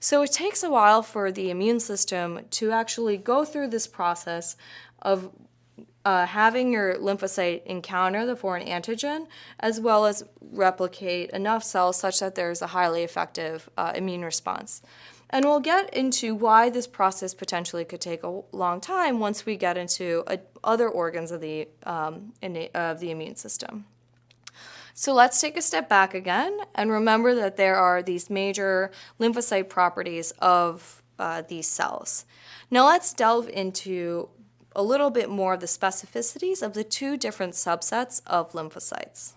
So it takes a while for the immune system to actually go through this process of having your lymphocyte encounter the foreign antigen, as well as replicate enough cells such that there's a highly effective immune response. And we'll get into why this process potentially could take a long time once we get into other organs of the immune system. So let's take a step back again and remember that there are these major lymphocyte properties of these cells. Now let's delve into a little bit more of the specificities of the two different subsets of lymphocytes.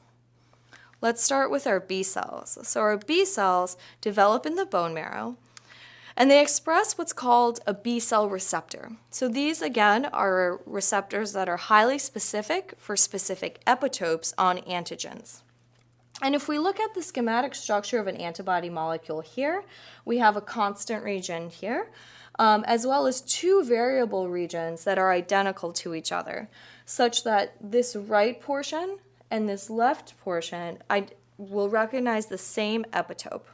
Let's start with our B cells. So our B cells develop in the bone marrow, and they express what's called a B cell receptor. So these, again, are receptors that are highly specific for specific epitopes on antigens. And if we look at the schematic structure of an antibody molecule here, we have a constant region here, as well as two variable regions that are identical to each other, such that this right portion and this left portion will recognize the same epitope.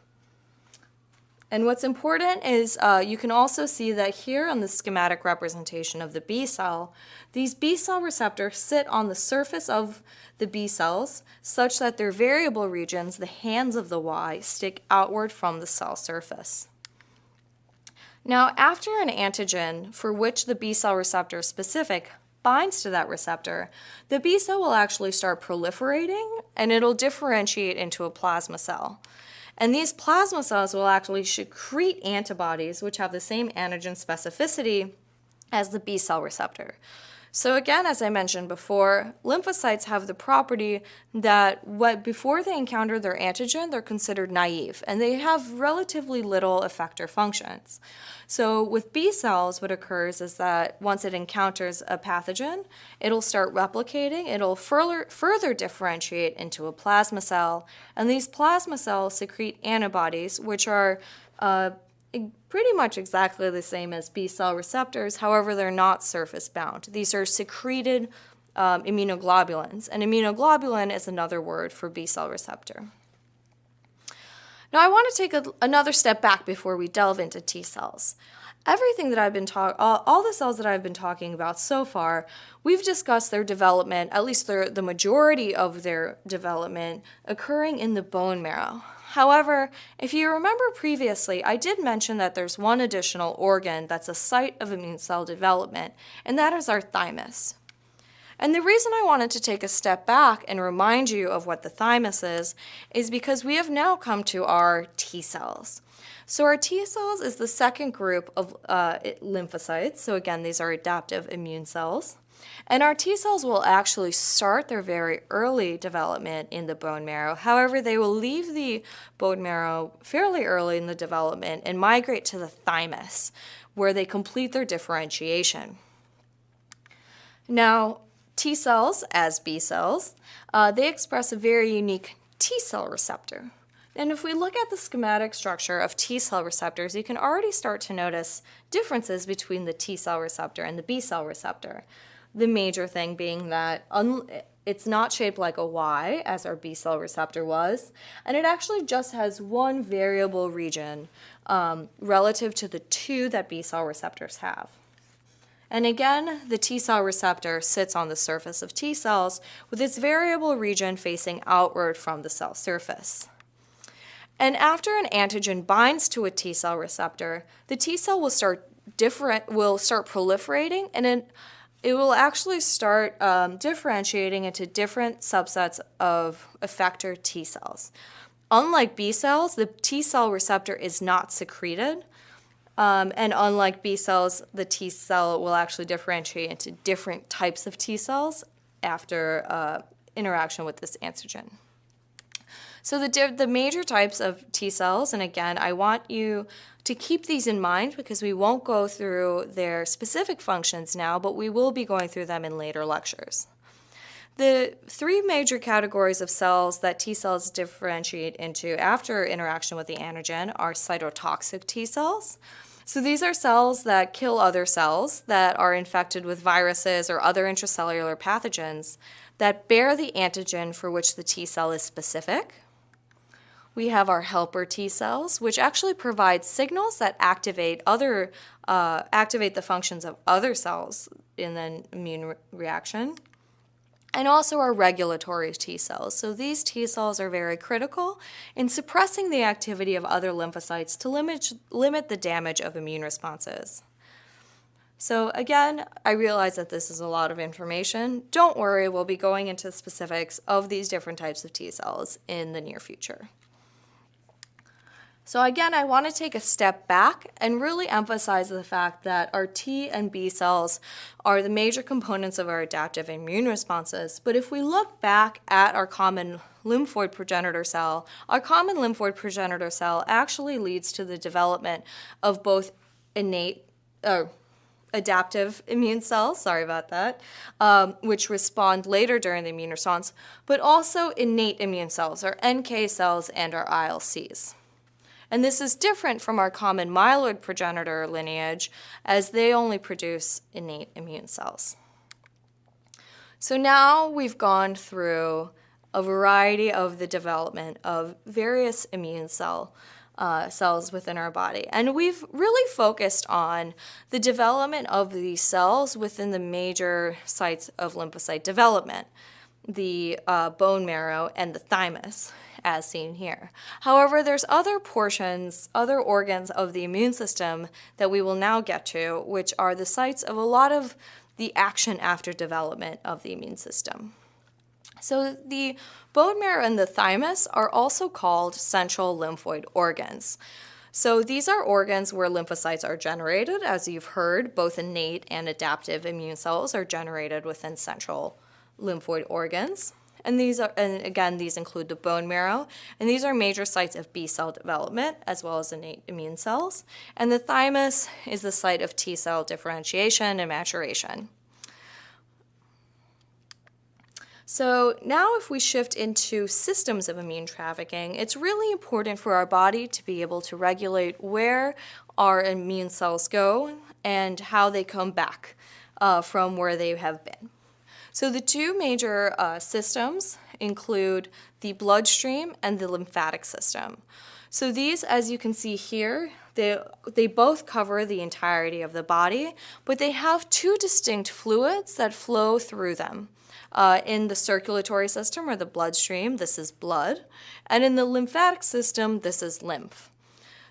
And what's important is you can also see that here on the schematic representation of the B cell, these B cell receptors sit on the surface of the B cells such that their variable regions, the hands of the Y, stick outward from the cell surface. Now, after an antigen for which the B cell receptor is specific binds to that receptor, the B cell will actually start proliferating and it'll differentiate into a plasma cell. And these plasma cells will actually secrete antibodies which have the same antigen specificity as the B cell receptor. So again, as I mentioned before, lymphocytes have the property that before they encounter their antigen, they're considered naive, and they have relatively little effector functions. So with B cells, what occurs is that once it encounters a pathogen, it'll start replicating, it'll further differentiate into a plasma cell, and these plasma cells secrete antibodies, which are pretty much exactly the same as B cell receptors, however, they're not surface bound. These are secreted immunoglobulins, and immunoglobulin is another word for B cell receptor. Now, I want to take another step back before we delve into T cells. Everything that I've been all the cells that I've been talking about so far, we've discussed their development, at least the majority of their development, occurring in the bone marrow. However, if you remember previously, I did mention that there's one additional organ that's a site of immune cell development, and that is our thymus. And the reason I wanted to take a step back and remind you of what the thymus is because we have now come to our T cells. So our T cells is the second group of lymphocytes. So again, these are adaptive immune cells. And our T cells will actually start their very early development in the bone marrow. However, they will leave the bone marrow fairly early in the development and migrate to the thymus, where they complete their differentiation. Now, T cells, as B cells, they express a very unique T cell receptor. And if we look at the schematic structure of T cell receptors, you can already start to notice differences between the T cell receptor and the B cell receptor. The major thing being that it's not shaped like a Y, as our B cell receptor was, and it actually just has one variable region relative to the two that B cell receptors have. And again, the T cell receptor sits on the surface of T cells with its variable region facing outward from the cell surface. And after an antigen binds to a T cell receptor, the T cell will start proliferating, and it will actually start differentiating into different subsets of effector T cells. Unlike B cells, the T cell receptor is not secreted, and unlike B cells, the T cell will actually differentiate into different types of T cells after interaction with this antigen. So the major types of T cells, and again, I want you to keep these in mind because we won't go through their specific functions now, but we will be going through them in later lectures. The three major categories of cells that T cells differentiate into after interaction with the antigen are cytotoxic T cells. So these are cells that kill other cells that are infected with viruses or other intracellular pathogens that bear the antigen for which the T cell is specific. we have our helper T cells, which actually provide signals that activate the functions of other cells in an immune reaction. And also our regulatory T cells. So these T cells are very critical in suppressing the activity of other lymphocytes to limit the damage of immune responses. So again, I realize that this is a lot of information. Don't worry, we'll be going into specifics of these different types of T cells in the near future. So again, I want to take a step back and really emphasize the fact that our T and B cells are the major components of our adaptive immune responses. But if we look back at our common lymphoid progenitor cell, our common lymphoid progenitor cell actually leads to the development of both adaptive immune cells, sorry about that, which respond later during the immune response, but also innate immune cells, our NK cells and our ILCs. And this is different from our common myeloid progenitor lineage, as they only produce innate immune cells. So now we've gone through a variety of the development of various immune cells within our body. And we've really focused on the development of these cells within the major sites of lymphocyte development, the bone marrow and the thymus, as seen here. However, there's other organs of the immune system that we will now get to, which are the sites of a lot of the action after development of the immune system. So the bone marrow and the thymus are also called central lymphoid organs. So these are organs where lymphocytes are generated. As you've heard, both innate and adaptive immune cells are generated within central lymphoid organs. And these include the bone marrow, and these are major sites of B cell development as well as innate immune cells. And the thymus is the site of T cell differentiation and maturation. So now if we shift into systems of immune trafficking, it's really important for our body to be able to regulate where our immune cells go and how they come back from where they have been. So the two major systems include the bloodstream and the lymphatic system. So these, as you can see here, they both cover the entirety of the body, but they have two distinct fluids that flow through them. In the circulatory system, or the bloodstream, this is blood, and in the lymphatic system, this is lymph.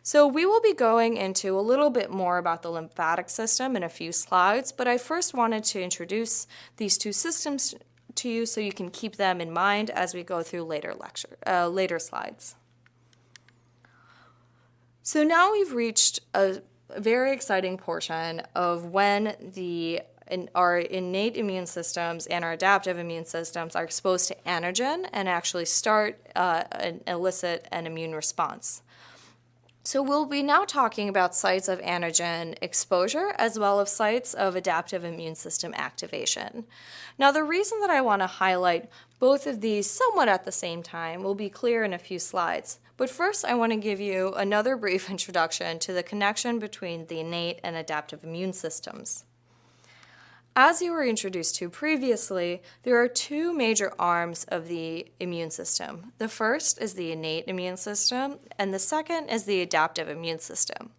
So we will be going into a little bit more about the lymphatic system in a few slides, but I first wanted to introduce these two systems to you so you can keep them in mind as we go through later slides. So now we've reached a very exciting portion of when our innate immune systems and our adaptive immune systems are exposed to antigen and actually start and elicit an immune response. So we'll be now talking about sites of antigen exposure as well as sites of adaptive immune system activation. Now the reason that I want to highlight both of these somewhat at the same time will be clear in a few slides. But first I want to give you another brief introduction to the connection between the innate and adaptive immune systems. As you were introduced to previously, there are two major arms of the immune system. The first is the innate immune system, and the second is the adaptive immune system.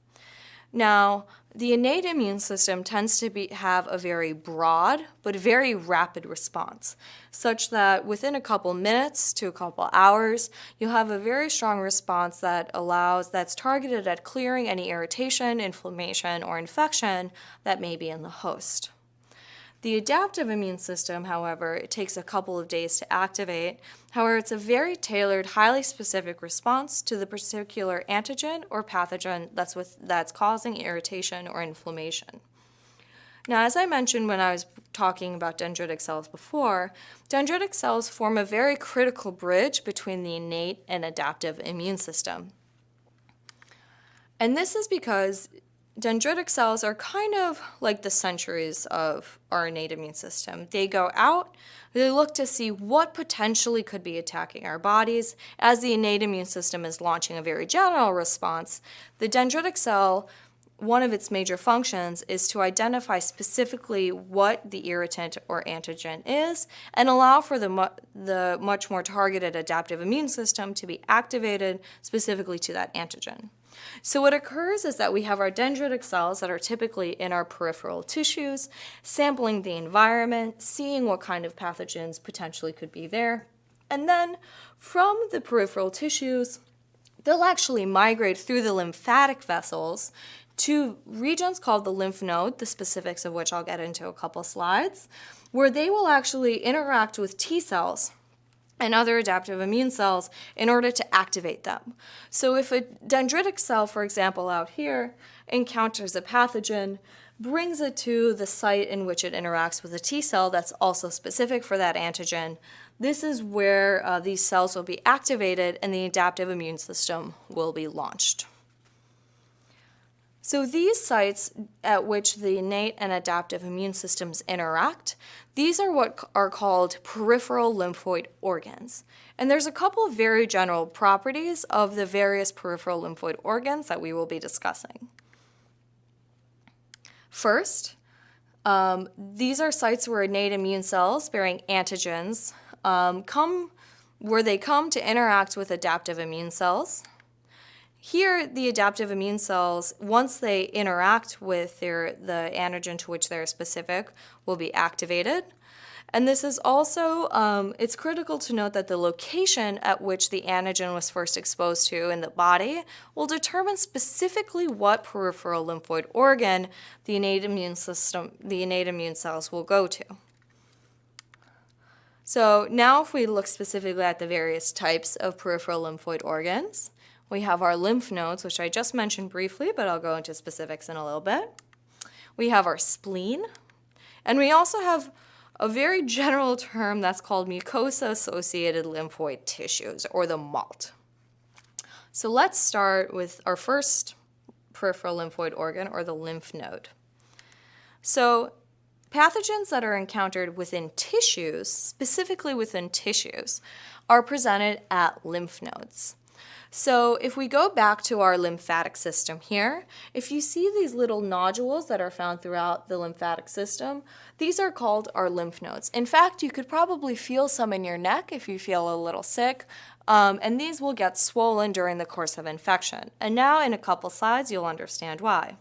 Now, the innate immune system tends to have a very broad but very rapid response, such that within a couple minutes to a couple hours, you'll have a very strong response that's targeted at clearing any irritation, inflammation, or infection that may be in the host. The adaptive immune system, however, it takes a couple of days to activate. However, it's a very tailored, highly specific response to the particular antigen or pathogen that's causing irritation or inflammation. Now, as I mentioned when I was talking about dendritic cells before, dendritic cells form a very critical bridge between the innate and adaptive immune system. And this is because dendritic cells are kind of like the sentries of our innate immune system. They go out, they look to see what potentially could be attacking our bodies. As the innate immune system is launching a very general response, the dendritic cell one of its major functions is to identify specifically what the irritant or antigen is and allow for the much more targeted adaptive immune system to be activated specifically to that antigen. So what occurs is that we have our dendritic cells that are typically in our peripheral tissues, sampling the environment, seeing what kind of pathogens potentially could be there, and then from the peripheral tissues, they'll actually migrate through the lymphatic vessels to regions called the lymph node, the specifics of which I'll get into a couple slides, where they will actually interact with T cells and other adaptive immune cells in order to activate them. So if a dendritic cell, for example, out here, encounters a pathogen, brings it to the site in which it interacts with a T cell that's also specific for that antigen, this is where these cells will be activated and the adaptive immune system will be launched. So these sites at which the innate and adaptive immune systems interact, these are what are called peripheral lymphoid organs. And there's a couple of very general properties of the various peripheral lymphoid organs that we will be discussing. First, these are sites where innate immune cells bearing antigens come to interact with adaptive immune cells. Here, the adaptive immune cells, once they interact with the antigen to which they're specific, will be activated. And this is also, it's critical to note that the location at which the antigen was first exposed to in the body will determine specifically what peripheral lymphoid organ the innate immune cells will go to. So now if we look specifically at the various types of peripheral lymphoid organs, we have our lymph nodes, which I just mentioned briefly, but I'll go into specifics in a little bit. We have our spleen, and we also have a very general term that's called mucosa-associated lymphoid tissues, or the MALT. So let's start with our first peripheral lymphoid organ, or the lymph node. So pathogens that are encountered within tissues, specifically within tissues, are presented at lymph nodes. So if we go back to our lymphatic system here, if you see these little nodules that are found throughout the lymphatic system, these are called our lymph nodes. In fact, you could probably feel some in your neck if you feel a little sick, and these will get swollen during the course of infection. And now in a couple slides, you'll understand why.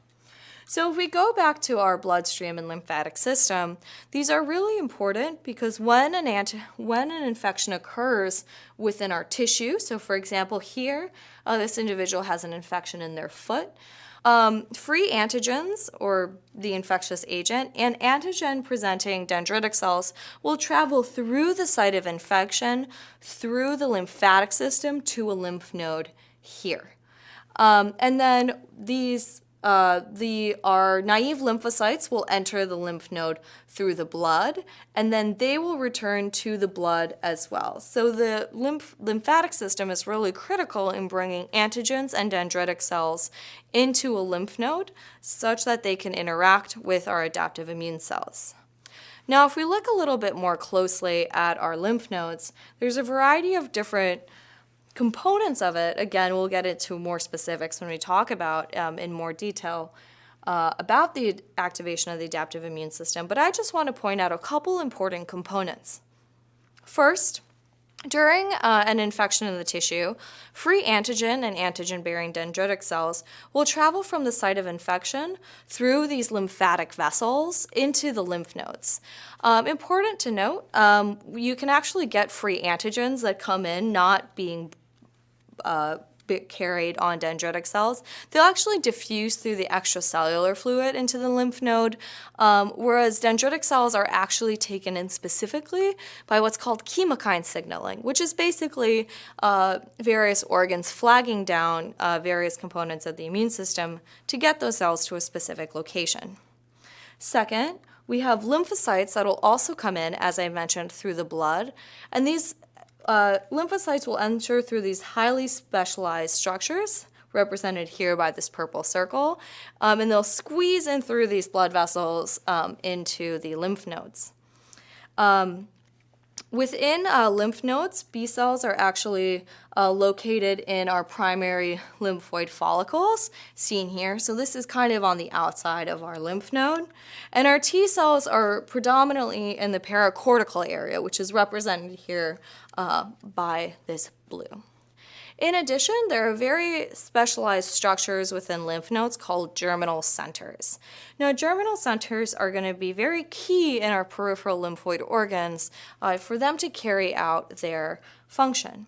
So if we go back to our bloodstream and lymphatic system, these are really important because when an infection occurs within our tissue, so for example here, this individual has an infection in their foot, free antigens, or the infectious agent, and antigen-presenting dendritic cells will travel through the site of infection, through the lymphatic system to a lymph node here. And then our naive lymphocytes will enter the lymph node through the blood, and then they will return to the blood as well. So the lymphatic system is really critical in bringing antigens and dendritic cells into a lymph node such that they can interact with our adaptive immune cells. Now, if we look a little bit more closely at our lymph nodes, there's a variety of different components of it. Again, we'll get into more specifics when we talk about in more detail about the activation of the adaptive immune system, but I just want to point out a couple important components. First, during an infection in the tissue, free antigen and antigen-bearing dendritic cells will travel from the site of infection through these lymphatic vessels into the lymph nodes. Important to note, you can actually get free antigens that come in not being carried on dendritic cells. They'll actually diffuse through the extracellular fluid into the lymph node, whereas dendritic cells are actually taken in specifically by what's called chemokine signaling, which is basically various organs flagging down various components of the immune system to get those cells to a specific location. Second, we have lymphocytes that will also come in, as I mentioned, through the blood, and these lymphocytes will enter through these highly specialized structures, represented here by this purple circle, and they'll squeeze in through these blood vessels into the lymph nodes. Within lymph nodes, B cells are actually located in our primary lymphoid follicles, seen here. So this is kind of on the outside of our lymph node. And our T cells are predominantly in the paracortical area, which is represented here by this blue. In addition, there are very specialized structures within lymph nodes called germinal centers. Now, germinal centers are going to be very key in our peripheral lymphoid organs for them to carry out their function.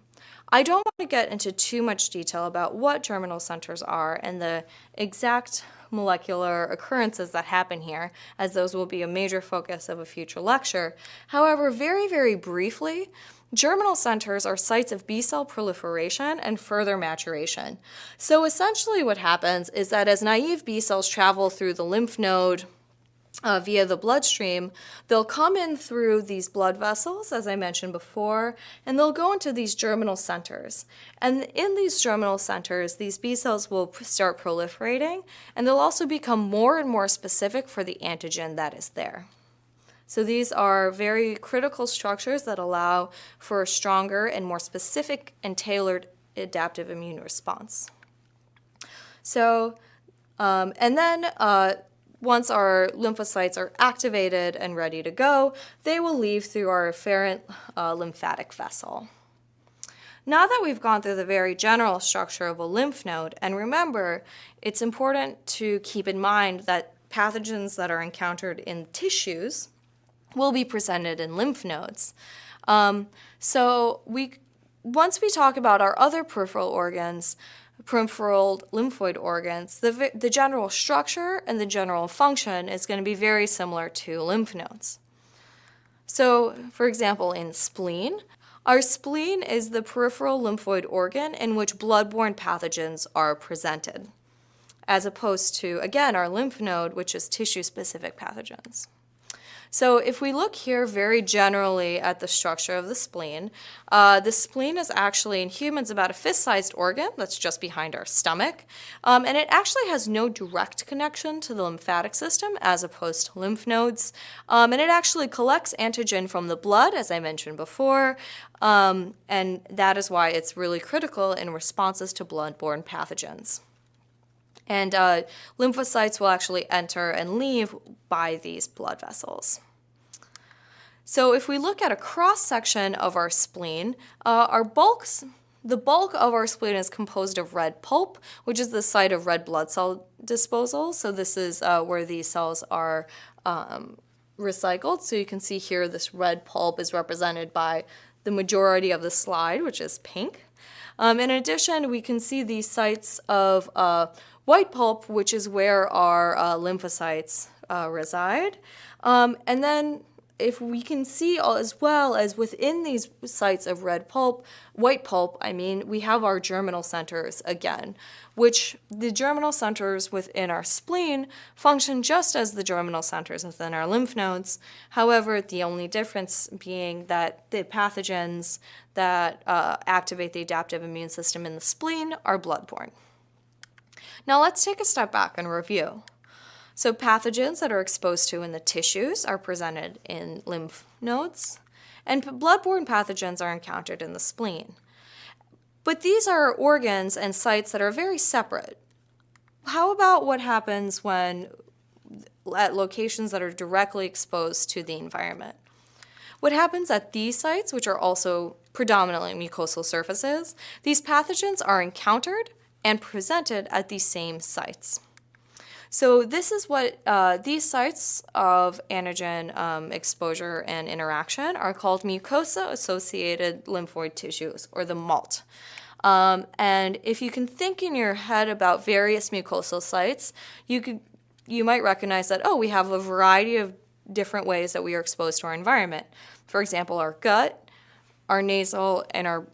I don't want to get into too much detail about what germinal centers are and the exact molecular occurrences that happen here, as those will be a major focus of a future lecture. However, very, very briefly, germinal centers are sites of B cell proliferation and further maturation. So essentially what happens is that as naive B cells travel through the lymph node via the bloodstream, they'll come in through these blood vessels, as I mentioned before, and they'll go into these germinal centers. And in these germinal centers, these B cells will start proliferating, and they'll also become more and more specific for the antigen that is there. So these are very critical structures that allow for a stronger and more specific and tailored adaptive immune response. So, once our lymphocytes are activated and ready to go, they will leave through our afferent lymphatic vessel. Now that we've gone through the very general structure of a lymph node, and remember, it's important to keep in mind that pathogens that are encountered in tissues will be presented in lymph nodes. Once we talk about our other peripheral organs, peripheral lymphoid organs, the general structure and the general function is going to be very similar to lymph nodes. So, for example, in spleen, our spleen is the peripheral lymphoid organ in which blood-borne pathogens are presented, as opposed to, again, our lymph node, which is tissue-specific pathogens. So if we look here very generally at the structure of the spleen is actually in humans about a fist-sized organ that's just behind our stomach, and it actually has no direct connection to the lymphatic system as opposed to lymph nodes, and it actually collects antigen from the blood, as I mentioned before, and that is why it's really critical in responses to blood-borne pathogens. And lymphocytes will actually enter and leave by these blood vessels. So if we look at a cross-section of our spleen, the bulk of our spleen is composed of red pulp, which is the site of red blood cell disposal. So this is where these cells are recycled. So you can see here this red pulp is represented by the majority of the slide, which is pink. In addition, we can see these sites of white pulp, which is where our lymphocytes reside. And then if we can see as well as within these sites of white pulp, we have our germinal centers again, which the germinal centers within our spleen function just as the germinal centers within our lymph nodes. However, the only difference being that the pathogens that activate the adaptive immune system in the spleen are bloodborne. Now let's take a step back and review. So pathogens that are exposed to in the tissues are presented in lymph nodes, and bloodborne pathogens are encountered in the spleen. But these are organs and sites that are very separate. How about what happens when at locations that are directly exposed to the environment? What happens at these sites, which are also predominantly mucosal surfaces, these pathogens are encountered and presented at these same sites. So this is what these sites of antigen exposure and interaction are called mucosa-associated lymphoid tissues, or the MALT. And if you can think in your head about various mucosal sites, you might recognize that, we have a variety of different ways that we are exposed to our environment. For example, our gut, our nasal, and our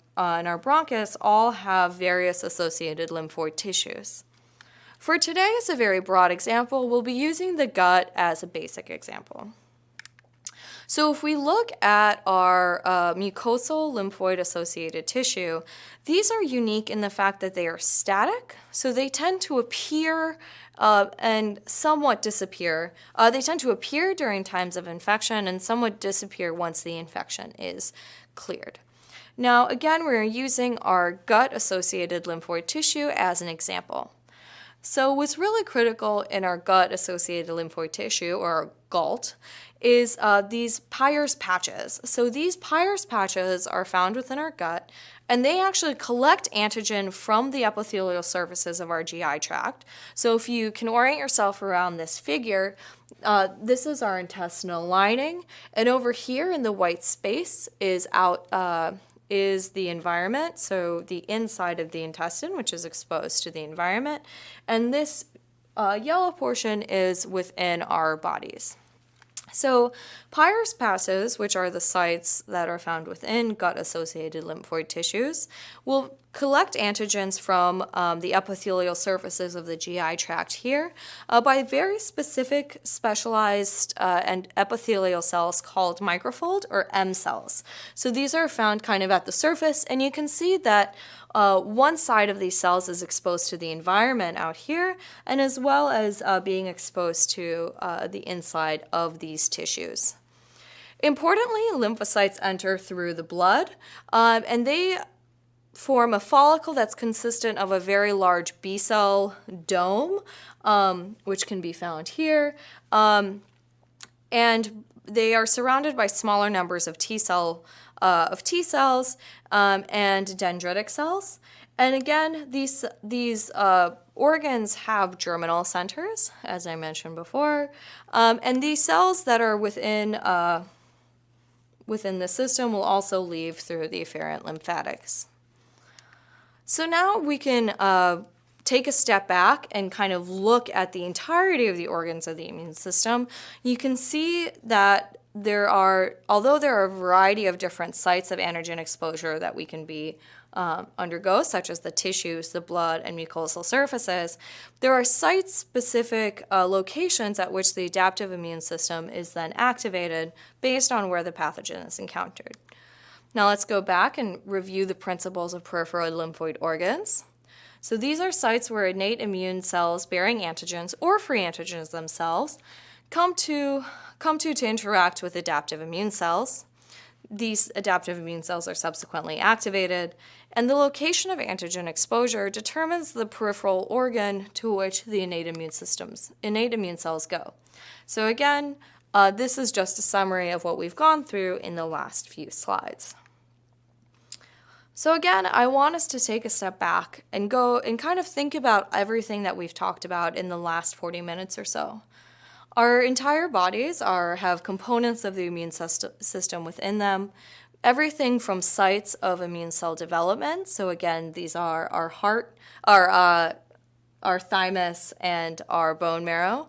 bronchus all have various associated lymphoid tissues. For today, as a very broad example, we'll be using the gut as a basic example. So if we look at our mucosal lymphoid-associated tissue, these are unique in the fact that they are static, so they tend to appear and somewhat disappear. They tend to appear during times of infection and somewhat disappear once the infection is cleared. Now, again, we're using our gut-associated lymphoid tissue as an example. So what's really critical in our gut-associated lymphoid tissue, or GALT, is these Pyres patches. So these Pyres patches are found within our gut, and they actually collect antigen from the epithelial surfaces of our GI tract. So if you can orient yourself around this figure, this is our intestinal lining, and over here in the white space is the environment, so the inside of the intestine, which is exposed to the environment, and this yellow portion is within our bodies. So Pyres patches, which are the sites that are found within gut-associated lymphoid tissues, will collect antigens from the epithelial surfaces of the GI tract here by very specific specialized and epithelial cells called microfold or M cells. So these are found kind of at the surface, and you can see that one side of these cells is exposed to the environment out here, and as well as being exposed to the inside of these tissues. Importantly, lymphocytes enter through the blood, and they form a follicle that's consistent of a very large B cell dome, which can be found here, and they are surrounded by smaller numbers of T cells and dendritic cells. And again, these organs have germinal centers, as I mentioned before, and these cells that are within the system will also leave through the efferent lymphatics. So now we can take a step back and kind of look at the entirety of the organs of the immune system. You can see that although there are a variety of different sites of antigen exposure that we can undergo, such as the tissues, the blood, and mucosal surfaces, there are site-specific locations at which the adaptive immune system is then activated based on where the pathogen is encountered. Now let's go back and review the principles of peripheral lymphoid organs. So these are sites where innate immune cells bearing antigens or free antigens themselves come to interact with adaptive immune cells. These adaptive immune cells are subsequently activated, and the location of antigen exposure determines the peripheral organ to which the innate immune cells go. So again, this is just a summary of what we've gone through in the last few slides. So again, I want us to take a step back and go and kind of think about everything that we've talked about in the last 40 minutes or so. Our entire bodies have components of the immune system within them, everything from sites of immune cell development. So again, these are our heart, our thymus, and our bone marrow,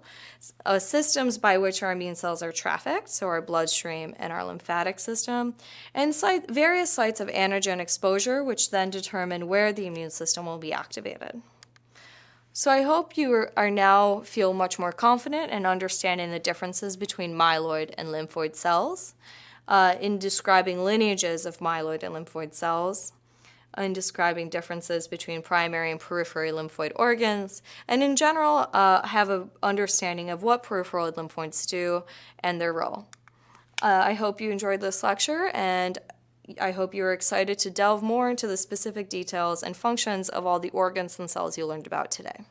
systems by which our immune cells are trafficked, so our bloodstream and our lymphatic system, and various sites of antigen exposure, which then determine where the immune system will be activated. So I hope you are now feel much more confident in understanding the differences between myeloid and lymphoid cells, in describing lineages of myeloid and lymphoid cells, in describing differences between primary and peripheral lymphoid organs, and in general have an understanding of what peripheral lymphoids do and their role. I hope you enjoyed this lecture, and I hope you are excited to delve more into the specific details and functions of all the organs and cells you learned about today.